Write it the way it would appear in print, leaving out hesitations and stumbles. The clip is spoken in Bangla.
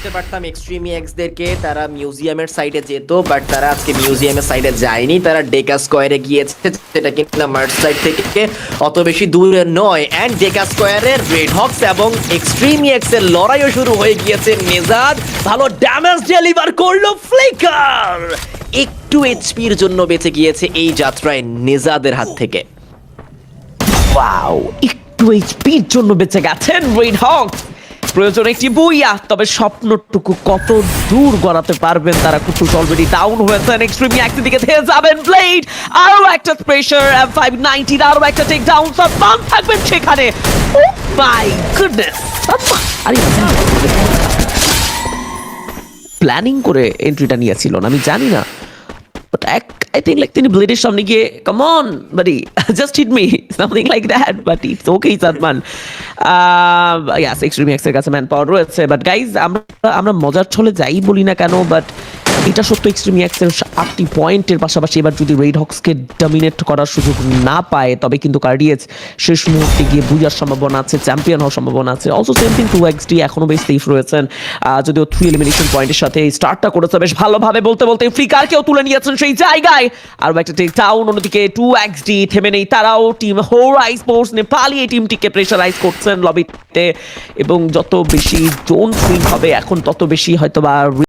বলতে পারতাম এক্সট্রিম এক্সদেরকে তারা মিউজিয়ামের সাইডে যেত, বাট তারা আজকে মিউজিয়ামের সাইডে যায়নি, তারা ডেকা স্কোয়ারে গিয়েছে, যেটা কিনা মার্চ সাইড থেকে অত বেশি দূরে নয়। অ্যান্ড ডেকা স্কোয়ারের রেড হক্স এবং এক্সট্রিম এক্সের লড়াইও শুরু হয়ে গিয়েছে। নেজাদ ভালো ড্যামেজ ডেলিভার করলো, ফ্লিকার একটু এইচপির জন্য বেঁচে গিয়েছে এই যাত্রায় নেজাদের হাত থেকে। ওয়াও, একটু এইচপির জন্য বেঁচে গেছেন রেড হক্স। প্রয়োজন একটি বুইয়া, তবে স্বপ্নটুকু কত দূর গড়াতে পারবেন তারা। কুটুস অলরেডি ডাউন হয়েছেন, এক্সট্রিমলি একটি দিকে থেকে যাবেন ব্লেড। আরো একটা প্রেসার, M590 আরো একটা টেক ডাউন, সালমান থাকবেন সেখানে। ও মাই গুডনেস, সালমান আরে প্ল্যানিং করে এন্ট্রিটা নিয়েছিল না, আমি জানি না, বাট I think like তিনি ব্লেডের সামনে গিয়ে come on buddy just hit me something like that, but it's okay Salman. yes extreme X এর কাছে ম্যান পাওয়ার রয়েছে, বাট গাইজ আমরা মজার ছলে যাই বলি না কেন, বাট এটা সত্য এক্সট্রিম এক্স এর 8টি পয়েন্টের পাশাপাশি এবার যদি রেড হক্সকে ডমিনেট করার সুযোগ না পায়, তবে কিন্তু কার্ডিয়েজ শেষ মুহূর্তে গিয়ে বুঝার সম্ভাবনা আছে, চ্যাম্পিয়ন হওয়ার সম্ভাবনা আছে। অলসো সেম থিং 2xD এখনো বেশ সেফ রয়েছেন, যদিও 3 এলিমিনেশন পয়েন্টের সাথে স্টার্টটা করেছে বেশ ভালোভাবে বলতে বলতে ফ্লিকারকেও তুলে নিয়েছেন সেই জায়গায়। আর একটা টেক ডাউন, অন্যদিকে 2xD থেমে নেই, তারাও টিম হোরাইজ স্পোর্টস নেপালি এই টিমটিকে প্রেশারাইজ করছেন লবিতে, এবং যত বেশি জোন সুইং হবে এখন তত বেশি হয়তো বা